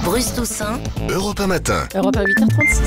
Bruce Toussaint, Europe 1 matin. Europe 1, 8h36.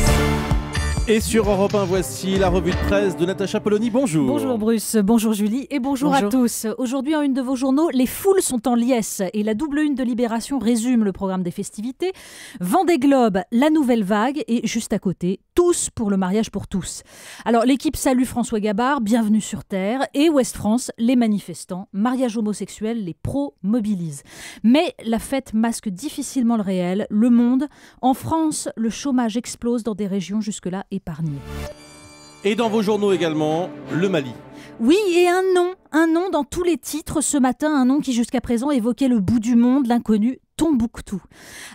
Et sur Europe 1, voici la revue de presse de Natacha Polony. Bonjour. Bonjour Bruce, bonjour Julie et bonjour à tous. Aujourd'hui en une de vos journaux, les foules sont en liesse et la double une de Libération résume le programme des festivités. Vendée Globe, la nouvelle vague et juste à côté, tous pour le mariage pour tous. Alors l'équipe salue François Gabard, bienvenue sur Terre, et Ouest France, les manifestants, mariage homosexuel, les pros mobilisent. Mais la fête masque difficilement le réel, le monde. En France, le chômage explose dans des régions jusque-là épargnées. Et dans vos journaux également, le Mali. Oui, et un nom dans tous les titres ce matin, un nom qui jusqu'à présent évoquait le bout du monde, l'inconnu, Tombouctou.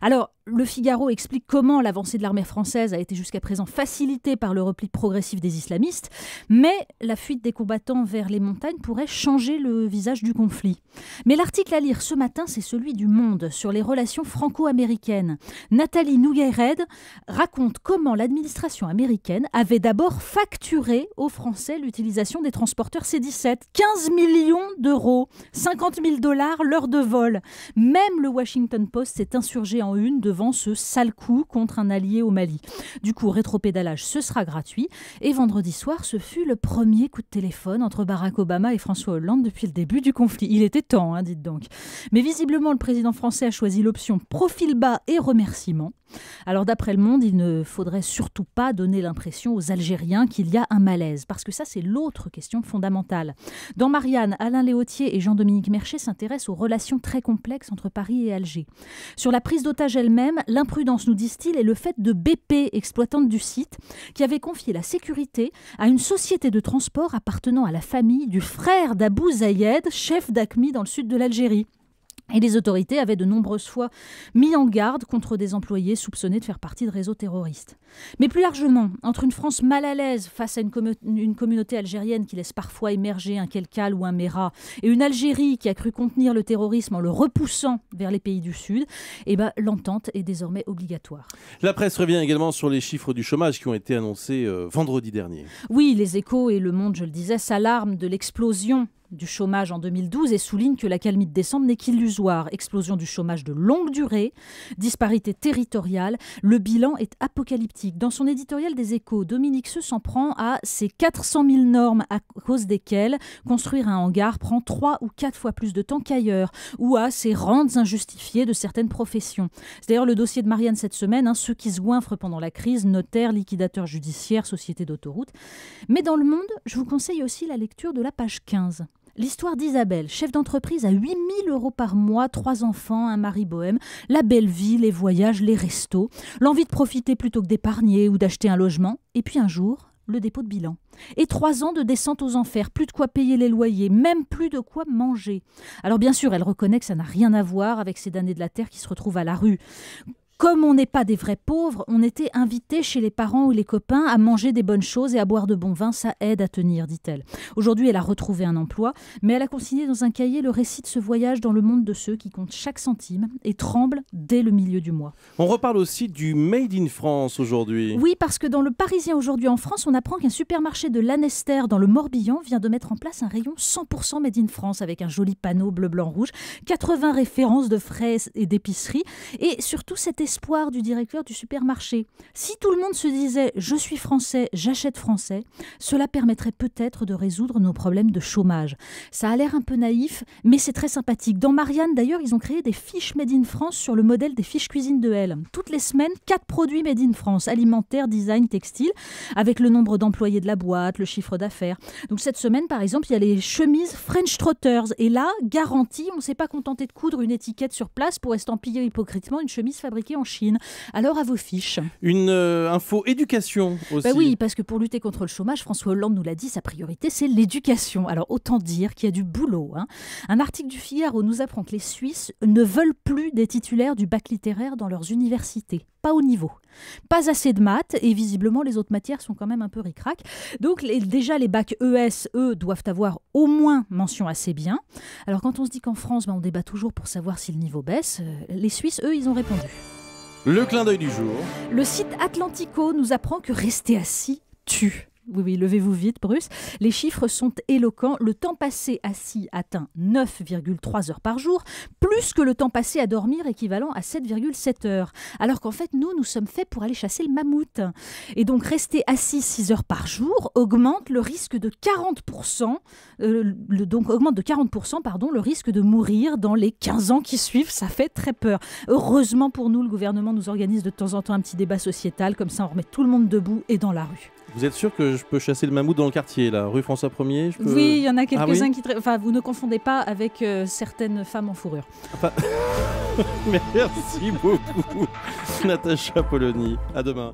Alors, Le Figaro explique comment l'avancée de l'armée française a été jusqu'à présent facilitée par le repli progressif des islamistes, mais la fuite des combattants vers les montagnes pourrait changer le visage du conflit. Mais l'article à lire ce matin, c'est celui du Monde sur les relations franco-américaines. Nathalie Nouguered raconte comment l'administration américaine avait d'abord facturé aux Français l'utilisation des transporteurs C-17. 15 millions d'euros, 50 000 $ l'heure de vol. Même le Washington Post s'est insurgé en une devant ce sale coup contre un allié au Mali. Du coup, rétropédalage, ce sera gratuit. Et vendredi soir, ce fut le premier coup de téléphone entre Barack Obama et François Hollande depuis le début du conflit. Il était temps, dites donc. Mais visiblement, le président français a choisi l'option profil bas et remerciements. Alors d'après Le Monde, il ne faudrait surtout pas donner l'impression aux Algériens qu'il y a un malaise, parce que ça c'est l'autre question fondamentale. Dans Marianne, Alain Léautier et Jean-Dominique Merchet s'intéressent aux relations très complexes entre Paris et Alger. Sur la prise d'otage elle-même, l'imprudence, nous disent-ils, est le fait de BP, exploitante du site, qui avait confié la sécurité à une société de transport appartenant à la famille du frère d'Abou Zayed, chef d'AQMI dans le sud de l'Algérie. Et les autorités avaient de nombreuses fois mis en garde contre des employés soupçonnés de faire partie de réseaux terroristes. Mais plus largement, entre une France mal à l'aise face à une communauté algérienne qui laisse parfois émerger un Kelkal ou un Mera, et une Algérie qui a cru contenir le terrorisme en le repoussant vers les pays du Sud, l'entente est désormais obligatoire. La presse revient également sur les chiffres du chômage qui ont été annoncés vendredi dernier. Oui, les Échos et Le Monde, je le disais, s'alarment de l'explosion du chômage en 2012 et souligne que l'accalmie de décembre n'est qu'illusoire. Explosion du chômage de longue durée, disparité territoriale, le bilan est apocalyptique. Dans son éditorial des Échos, Dominique Seux s'en prend à ces 400 000 normes à cause desquelles construire un hangar prend 3 ou 4 fois plus de temps qu'ailleurs, ou à ces rentes injustifiées de certaines professions. C'est d'ailleurs le dossier de Marianne cette semaine, ceux qui se goinfrent pendant la crise, notaires, liquidateurs judiciaires, sociétés d'autoroutes. Mais dans Le Monde, je vous conseille aussi la lecture de la page 15. L'histoire d'Isabelle, chef d'entreprise à 8 000 € par mois, 3 enfants, un mari bohème, la belle vie, les voyages, les restos, l'envie de profiter plutôt que d'épargner ou d'acheter un logement. Et puis un jour, le dépôt de bilan. Et 3 ans de descente aux enfers, plus de quoi payer les loyers, même plus de quoi manger. Alors bien sûr, elle reconnaît que ça n'a rien à voir avec ces damnés de la terre qui se retrouvent à la rue. Comme on n'est pas des vrais pauvres, on était invités chez les parents ou les copains à manger des bonnes choses et à boire de bons vins, ça aide à tenir, dit-elle. Aujourd'hui, elle a retrouvé un emploi, mais elle a consigné dans un cahier le récit de ce voyage dans le monde de ceux qui comptent chaque centime et tremblent dès le milieu du mois. On reparle aussi du Made in France aujourd'hui. Oui, parce que dans Le Parisien aujourd'hui en France, on apprend qu'un supermarché de Lanester dans le Morbihan vient de mettre en place un rayon 100% Made in France avec un joli panneau bleu, blanc, rouge, 80 références de fraises et d'épicerie et surtout cet espoir du directeur du supermarché. Si tout le monde se disait « je suis français, j'achète français », cela permettrait peut-être de résoudre nos problèmes de chômage. Ça a l'air un peu naïf, mais c'est très sympathique. Dans Marianne, d'ailleurs, ils ont créé des fiches Made in France sur le modèle des fiches cuisine de L. Toutes les semaines, 4 produits Made in France, alimentaire, design, textile, avec le nombre d'employés de la boîte, le chiffre d'affaires. Donc cette semaine, par exemple, il y a les chemises French Trotters. Et là, garantie, on ne s'est pas contenté de coudre une étiquette sur place pour estampiller hypocritement une chemise fabriquée en Chine. Alors à vos fiches. Une info éducation aussi. Oui, parce que pour lutter contre le chômage, François Hollande nous l'a dit, sa priorité c'est l'éducation. Alors autant dire qu'il y a du boulot. Un article du Figaro nous apprend que les Suisses ne veulent plus des titulaires du bac littéraire dans leurs universités. Pas au niveau. Pas assez de maths et visiblement les autres matières sont quand même un peu ric-rac. Donc déjà les bacs ES, eux, doivent avoir au moins mention assez bien. Alors quand on se dit qu'en France, on débat toujours pour savoir si le niveau baisse, les Suisses, eux, ils ont répondu. Le clin d'œil du jour. Le site Atlantico nous apprend que rester assis tue. Oui, levez-vous vite, Bruce. Les chiffres sont éloquents. Le temps passé assis atteint 9,3 heures par jour, plus que le temps passé à dormir, équivalent à 7,7 heures. Alors qu'en fait, nous sommes faits pour aller chasser le mammouth. Et donc, rester assis 6 heures par jour augmente le risque de 40%, augmente de 40%, le risque de mourir dans les 15 ans qui suivent. Ça fait très peur. Heureusement pour nous, le gouvernement nous organise de temps en temps un petit débat sociétal, comme ça on remet tout le monde debout et dans la rue. Vous êtes sûr que je peux chasser le mammouth dans le quartier, là, rue François 1er Oui, il y en a quelques-uns oui qui... Enfin, vous ne confondez pas avec certaines femmes en fourrure. Enfin... Merci beaucoup, Natacha Polony. À demain.